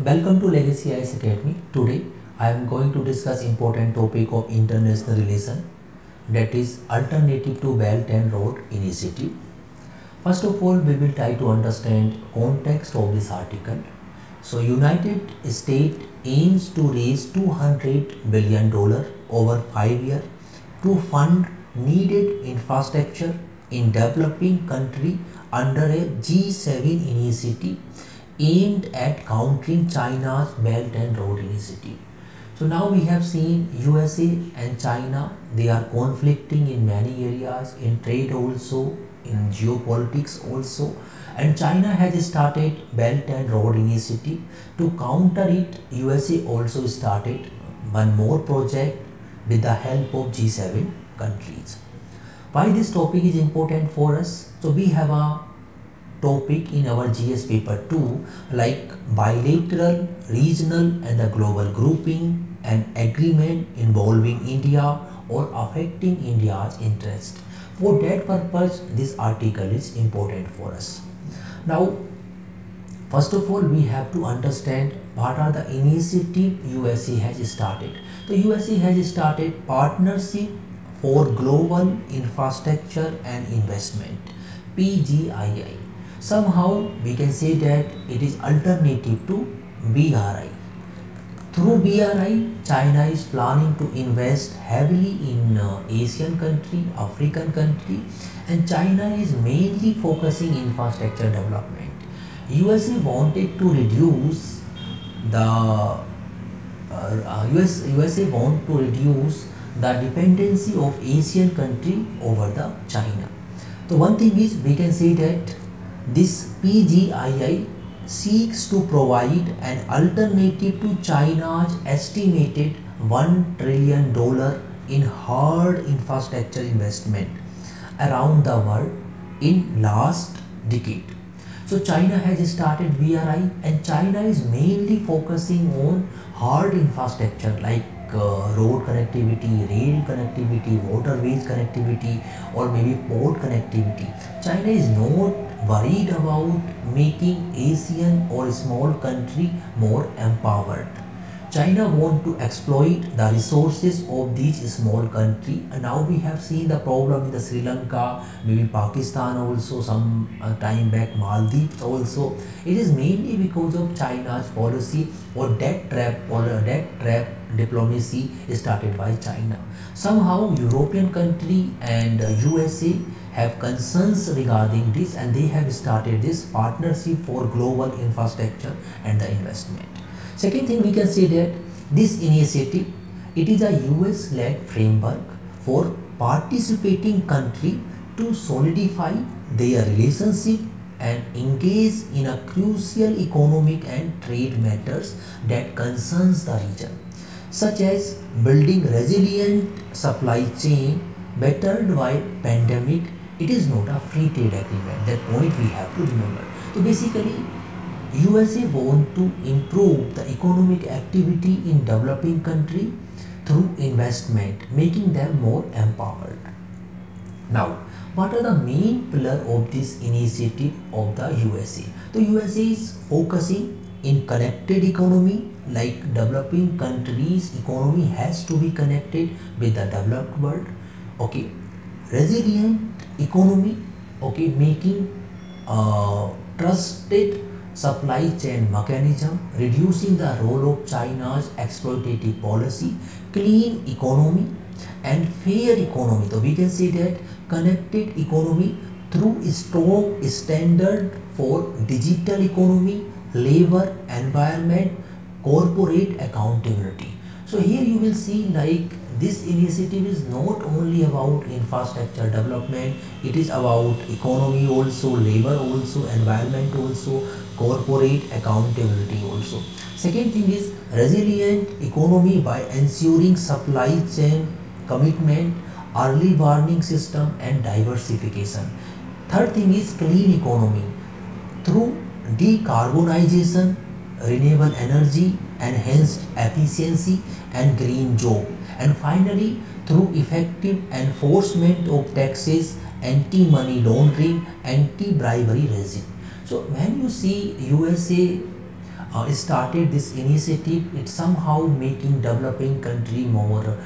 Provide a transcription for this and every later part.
Welcome to Legacy IS Academy. Today I am going to discuss important topic of international relation, that is alternative to Belt and Road Initiative. First of all, we will try to understand context of this article. So United States aims to raise $200 billion over 5 years to fund needed infrastructure in developing country under a G7 initiative aimed at countering China's Belt and Road Initiative. So now we have seen USA and China, they are conflicting in many areas, in trade also, in geopolitics also, and China has started Belt and Road Initiative. To counter it, USA also started one more project with the help of G7 countries. Why this topic is important for us? So we have a topic in our GS paper 2 like bilateral, regional and the global grouping and agreement involving India or affecting India's interest. For that purpose, this article is important for us. Now, first of all, we have to understand what are the initiative USA has started. So USA has started Partnership for Global Infrastructure and Investment, PGII. Somehow we can say that it is alternative to BRI. Through BRI, China is planning to invest heavily in Asian country, African country, and China is mainly focusing infrastructure development. USA wanted to reduce the USA want to reduce the dependency of Asian country over the China. So one thing is we can say that this PGII seeks to provide an alternative to China's estimated $1 trillion in hard infrastructure investment around the world in last decade. So China has started BRI and China is mainly focusing on hard infrastructure like road connectivity, rail connectivity, waterways connectivity or maybe port connectivity. China is not worried about making Asian or small country more empowered. China want to exploit the resources of these small country, and now we have seen the problem in the Sri Lanka, maybe Pakistan also, some time back Maldives also. It is mainly because of China's policy or debt trap diplomacy started by China. Somehow European country and USA have concerns regarding this and they have started this Partnership for Global Infrastructure and the Investment. Second thing, we can say that this initiative, it is a US-led framework for participating country to solidify their relationship and engage in a crucial economic and trade matters that concerns the region, such as building resilient supply chain bettered by pandemic. It is not a free trade agreement. That point we have to remember. So basically, USA want to improve the economic activity in developing country through investment, making them more empowered. Now, what are the main pillars of this initiative of the USA? The USA is focusing in connected economy, like developing countries' economy has to be connected with the developed world. Okay, resilient economy, okay, making trusted supply chain mechanism, reducing the role of China's exploitative policy, clean economy and fair economy. So we can say that connected economy through strong standard for digital economy, labor, environment, corporate accountability. So here you will see like this initiative is not only about infrastructure development, it is about economy also, labor also, environment also, corporate accountability also. Second thing is resilient economy by ensuring supply chain commitment, early warning system and diversification. Third thing is clean economy through decarbonization, renewable energy, enhanced efficiency and green job. And finally, through effective enforcement of taxes, anti-money laundering, anti-bribery regime. So when you see USA started this initiative, it's somehow making developing country more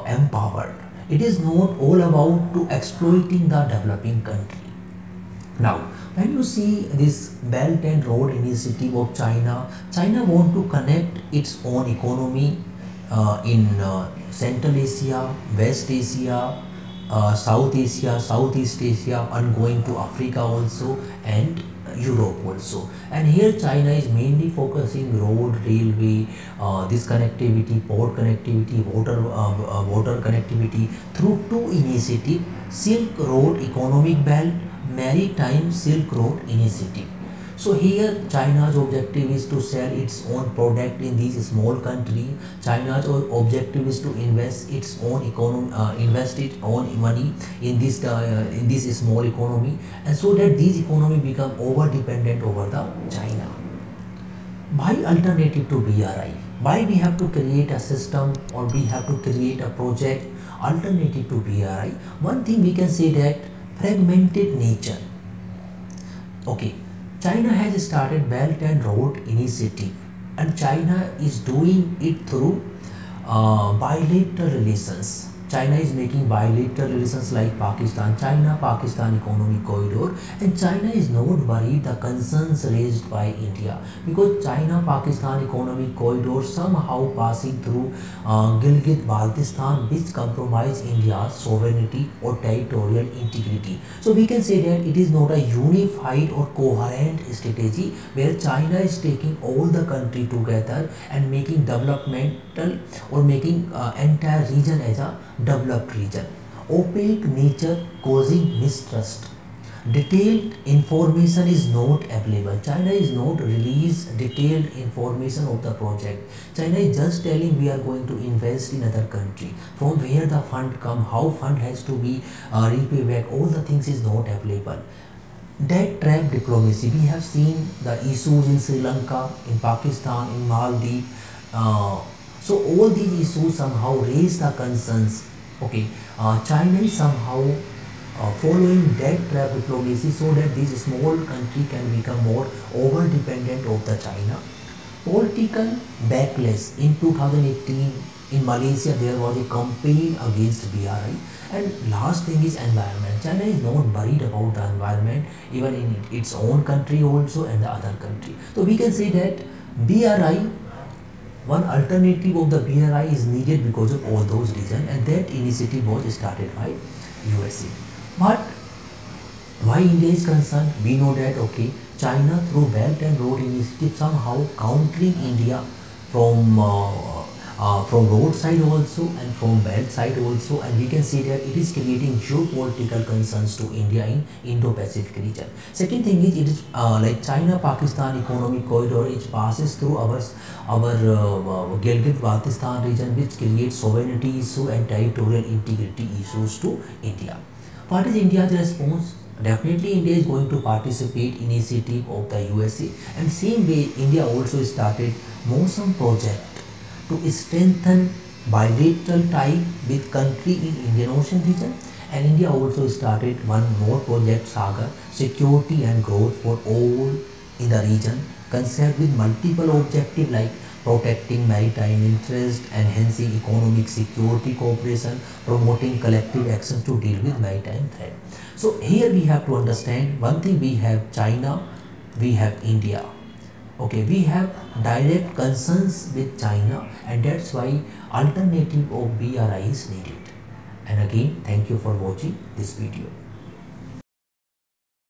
empowered. It is not all about to exploiting the developing country. Now, when you see this Belt and Road Initiative of China, China want to connect its own economy in Central Asia, West Asia, South Asia, Southeast Asia, and going to Africa also, and Europe also. And here China is mainly focusing road, railway, this connectivity, port connectivity, water connectivity through two initiatives: Silk Road Economic Belt, Maritime Silk Road Initiative. So here China's objective is to sell its own product in these small country. China's objective is to invest its own economy, invest its own money in this small economy, and so that these economy become over dependent over the China. Why alternative to BRI? Why we have to create a system, or we have to create a project alternative to BRI? One thing we can say that fragmented nature. Okay, China has started Belt and Road Initiative, and China is doing it through bilateral relations. China is making bilateral relations like Pakistan, China-Pakistan Economic Corridor, and China is not worried the concerns raised by India, because China-Pakistan Economic Corridor somehow passing through Gilgit-Baltistan, which compromise India's sovereignty or territorial integrity. So we can say that it is not a unified or coherent strategy where China is taking all the country together and making developmental or making entire region as a developed region. Opaque nature causing mistrust. Detailed information is not available. China is not release detailed information of the project. China is just telling we are going to invest in other country. From where the fund come, how fund has to be repaid back, all the things is not available. Debt trap diplomacy. We have seen the issues in Sri Lanka, in Pakistan, in Maldives. So all these issues somehow raise the concerns. Okay, China is somehow following debt trap diplomacy so that this small country can become more over dependent of the China. Political backlash in 2018 in Malaysia, there was a campaign against BRI. And last thing is environment. China is not worried about the environment even in its own country also and the other country. So we can say that BRI, one alternative of the BRI is needed because of all those reasons, and that initiative was started by USA. But why India is concerned? We know that okay, China through Belt and Road Initiative somehow countering India from road side also and from belt side also, and we can see that it is creating geopolitical concerns to India in Indo-Pacific region. Second thing is it is like China-Pakistan Economic Corridor, it passes through our Gilgit-Baltistan region, which creates sovereignty issue and territorial integrity issues to India. What is India's response? Definitely India is going to participate in initiative of the USA, and same way India also started MOSAM project to strengthen bilateral tie with country in Indian Ocean region, and India also started one more project Sagar, security and growth for all in the region, concept with multiple objectives like protecting maritime interest, enhancing economic security cooperation, promoting collective actions to deal with maritime threat. So here we have to understand one thing: we have China, we have India. Okay, we have direct concerns with China, and that's why alternative of BRI is needed. And again, thank you for watching this video.